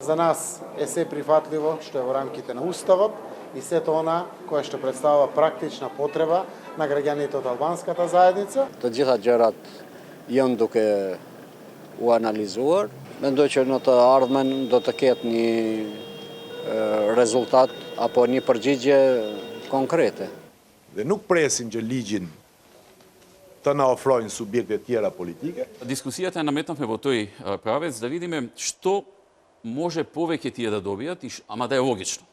За нас е се прифатливо што е во рамките на Уставот и сето она кое што представува практична потреба на граѓаните од албанската заедница. Të gjitha gjërat janë duke u analizuar. Mendoj që në të ardhmen do të ketë një rezultat apo një përgjigje konkrete. Dhe nuk presin që ligjin të na ofrojnë subjekte tjera politike. Дискусијата ја наметнавме во тој правец да видиме што може повеќе тие да добијат, ама да е логично.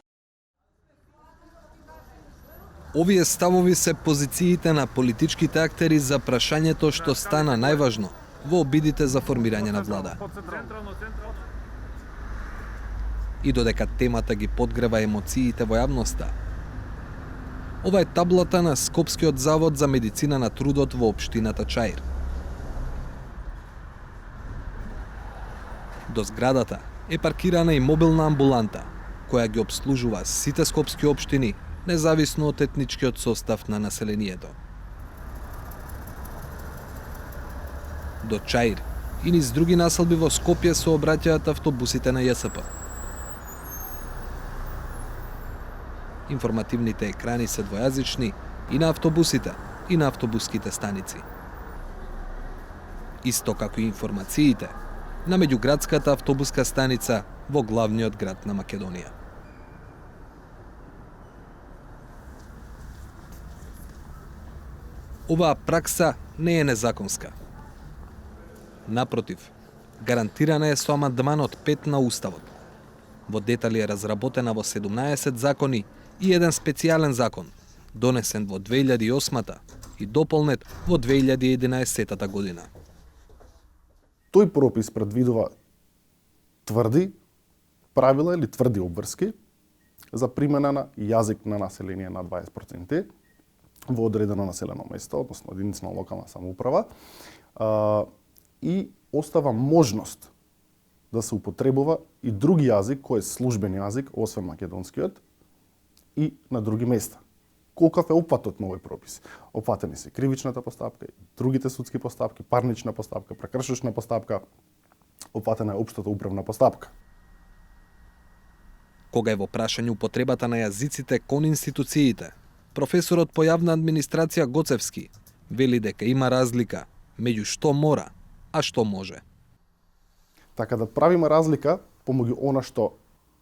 Овие ставови се позициите на политичките актери за прашањето што стана најважно во обидите за формирање на влада. И додека темата ги подгрева емоциите во јавноста, ова е таблата на Скопскиот завод за медицина на трудот во општината Чаир. До зградата е паркирана и мобилна амбуланта, која ги обслужува сите скопски општини, независно од етничкиот состав на населението. До Чаир и низ други населби во Скопје се обраќаат автобусите на ЈСП. Информативните екрани се двојазични и на автобусите, и на автобуските станици. Исто како и информациите на меѓуградската автобуска станица во главниот град на Македонија. Оваа пракса не е незаконска. Напротив, гарантирана е со амандманот 5 на Уставот. Во детали е разработена во 17 закони и еден специјален закон, донесен во 2008 и дополнет во 2011 година. Тој пропис предвидува тврди правила или тврди обврски за примена на јазик на население на 20% во одредено населено место, односно единица на локална самоуправа, и остава можност да се употребува и други јазик кој е службен јазик, освен македонскиот, и на други места. Колкав е опфатот на овој пропис? Опфатени се кривичната постапка, другите судски постапки, парнична постапка, прекршочна постапка, опфатена е општата управна постапка. Кога е во прашање употребата на јазиците кон институциите, професорот по јавна администрација Гоцевски вели дека има разлика меѓу што мора, а што може. Така да правиме разлика помеѓу она што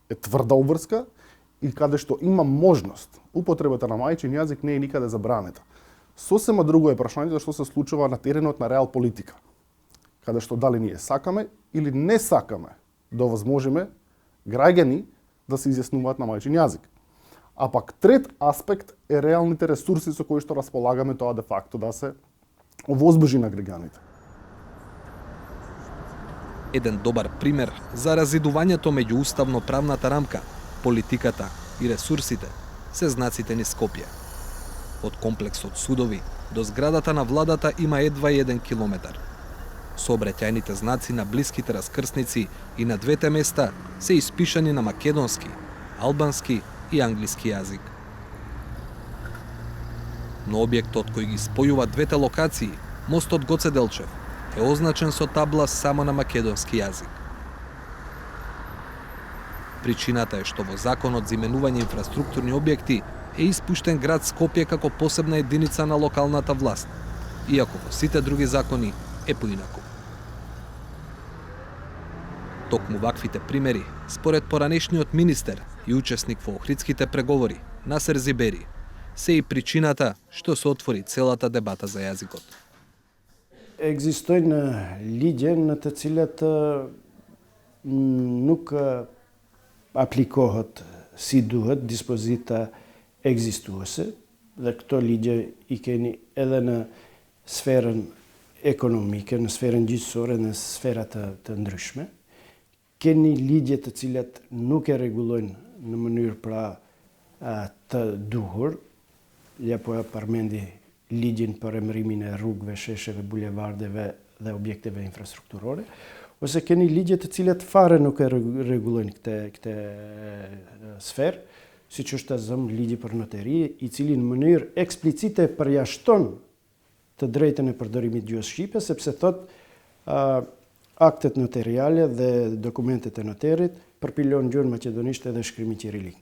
е тврда обврска и каде што има можност. Употребата на мајчин јазик не е никаде забранета. Сосема друго е прашањето што се случува на теренот на реал политика. Каде што дали ние сакаме или не сакаме да овозможиме граѓани да се изјаснуваат на мајчин јазик. А пак трет аспект е реалните ресурси со кои што располагаме тоа де факто да се овозможи на граѓаните. Еден добар пример за разидувањето меѓу уставно-правната рамка, политиката и ресурсите се знаците низ Скопје. Од комплексот судови до зградата на владата има едва 1 километар. Сообраќајните знаци на блиските раскрсници и на двете места се испишани на македонски, албански и англиски јазик. Но објектот кој ги спојува двете локации, мостот Гоце Делчев, е означен со табла само на македонски јазик. Причината е што во Законот за именување инфраструктурни објекти е испуштен град Скопје како посебна единица на локалната власт, иако во сите други закони е поинаку. Токму ваквите примери, според поранешниот министер и учесник во охридските преговори, Насер Зибери, се и причината што се отвори целата дебата за јазикот. Екзистојnë ligje në të cilat nuk aplikohet si duhet dispozita ekzistuese dhe këto ligje i keni edhe në sferën ekonomike, në sferën gjyqësore, në sfera të ndryshme. Keni ligje të cilat nuk e rregullojnë në mënyrë pra të duhur, ja po e përmendi ligjin për emërimin e rrugëve, shesheve, bulevardeve dhe objekteve infrastrukturore, ose keni ligje të cilat fare nuk e rregullojnë këtë sferë, siç është azëm ligji për notari, i cili në mënyrë eksplicite përjashton të drejtën e përdorimit gjuhës shqipe, sepse thot актът нотариале dhe документите noterit përpilon gjurë maqedonisht edhe shkrimi qirilik.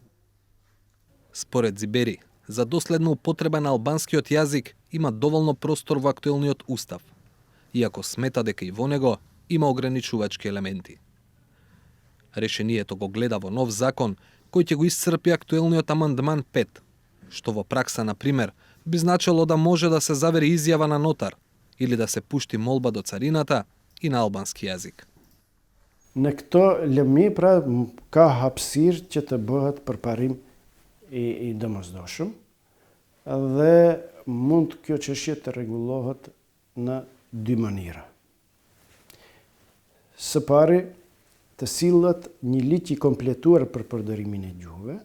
Според Зибери, за доследна употреба на албанскиот јазик има доволно простор во актуелниот устав, иако смета дека и во него има ограничувачки елементи. Решението го гледа во нов закон кој ќе го исцрпи актуелниот амандман 5, што во пракса, на пример, би значило да може да се завери изјава на нотар или да се пушти молба до царината и на албански јазик. Në këto lëmi, pra, ka hapësirë që të bëhet përparim i domosdoshëm dhe mund kjo çështje të rregullohet në dy mënyra. Së pari, të sillet një ligj i kompletuar për përdorimin e gjuhëve,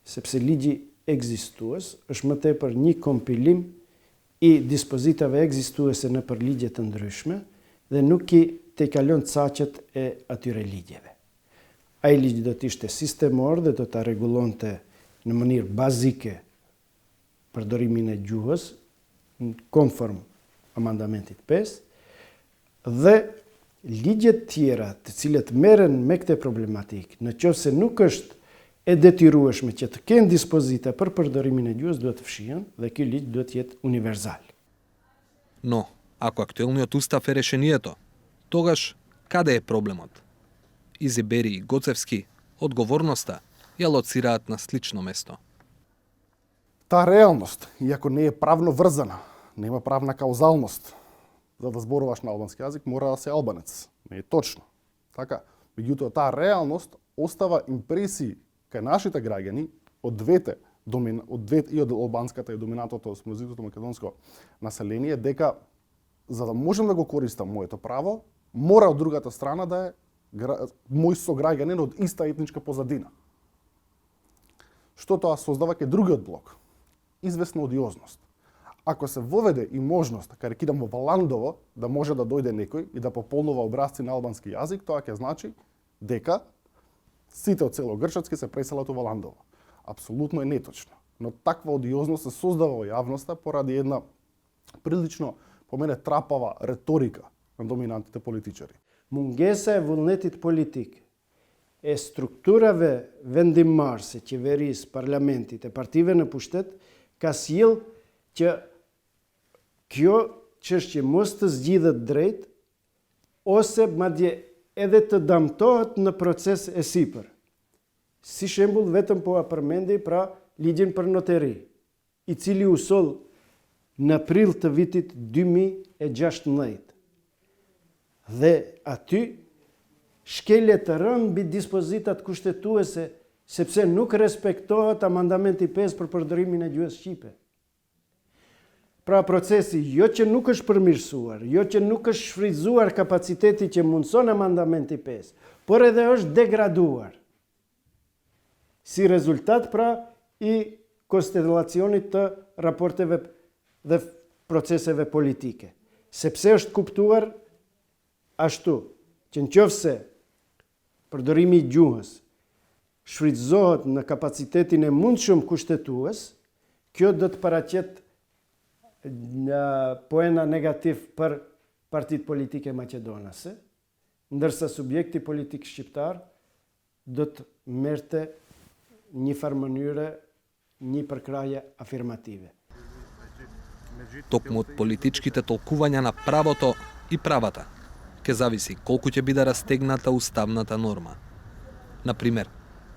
sepse ligji ekzistues është më tepër një kompilim i dispozitave ekzistuese në për ligje të ndryshme dhe nuk i te kalon caqet e atyre ligjeve. Ai ligj do të ishte sistemor dhe do ta rregullonte në mënyrë bazike përdorimin e gjuhës, konform amandamentit 5, dhe ligjet tjera të cilët merren me këtë problematik, në qoftë se nuk është e detyrueshme që të kenë dispozita për përdorimin e gjuhës, duhet të fshihen dhe ky ligj duhet të jetë univerzal. Но, ако актуелниот устав е решението, тогаш каде е проблемот? И Зибери и Гоцевски одговорноста ја лоцираат на слично место. Таа реалност, иако не е правно врзана, нема правна каузалност, за да зборуваш на албански јазик, мора да си албанец. Не е точно. Така, меѓутоа таа реалност остава импресии кај нашите граѓани од двете и од албанската и доминантното смрзитото македонско население, дека за да можам да го користам моето право, мора од другата страна да е мој сограѓанин од иста етничка позадина. Што тоа создава кај другиот блок? Известна одиозност. Ако се воведе и можност, кај рекидам во Валандово, да може да дојде некој и да пополнува образци на албански јазик, тоа ќе значи дека сите од село Грчацки се преселат у Валандово. Апсолутно е неточно. Но таква одиозност се создава во јавноста поради една прилично, по мене, трапава реторика на доминантите политичари. Mungesa e vullnetit politik e strukturave vendimmarëse, qeverisë, parlamentit e partive në pushtet, ka sjell që kjo çështje mos të zgjidhet drejt ose madje edhe të damtohet në proces e sipër. Si shembull, vetëm po a përmendi pra ligjin për noteri, i cili u soll në prill të vitit 2016. Dhe aty shkelje të rënd mbi dispozitat kushtetuese, sepse nuk respektohet amandamenti 5 për përdorimin e gjuhës shqipe. Pra procesi jo që nuk është përmirësuar, jo që nuk është shfrytzuar kapaciteti që mundson amandamenti 5, por edhe është degraduar. Si rezultat pra i konstelacionit të raporteve dhe proceseve politike. Sepse është kuptuar ashtu, që nëse përdorimi i gjuhës shfrytëzohet në kapacitetin e mundshëm kushtetues, kjo do të paraqet poena negativ për partitë politike maqedonase, ndërsa subjekti politik shqiptar do të merrte një farë mënyre një përkraje afirmative. Токму од политичките толкувања на правото и правата ќе зависи колку ќе биде растегната уставната норма. Например,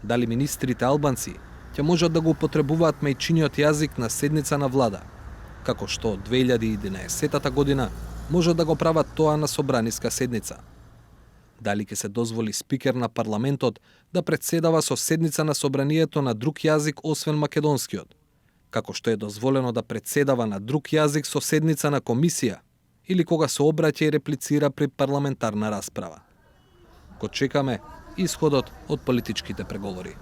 дали министрите албанци ќе можат да го употребуваат мајчиниот јазик на седница на влада, како што од 2011 година можат да го прават тоа на собраниска седница. Дали ќе се дозволи спикер на парламентот да председава со седница на собранието на друг јазик освен македонскиот, како што е дозволено да председава на друг јазик со седница на комисија или кога се обраќа и реплицира при парламентарна расправа. Го чекаме исходот од политичките преговори.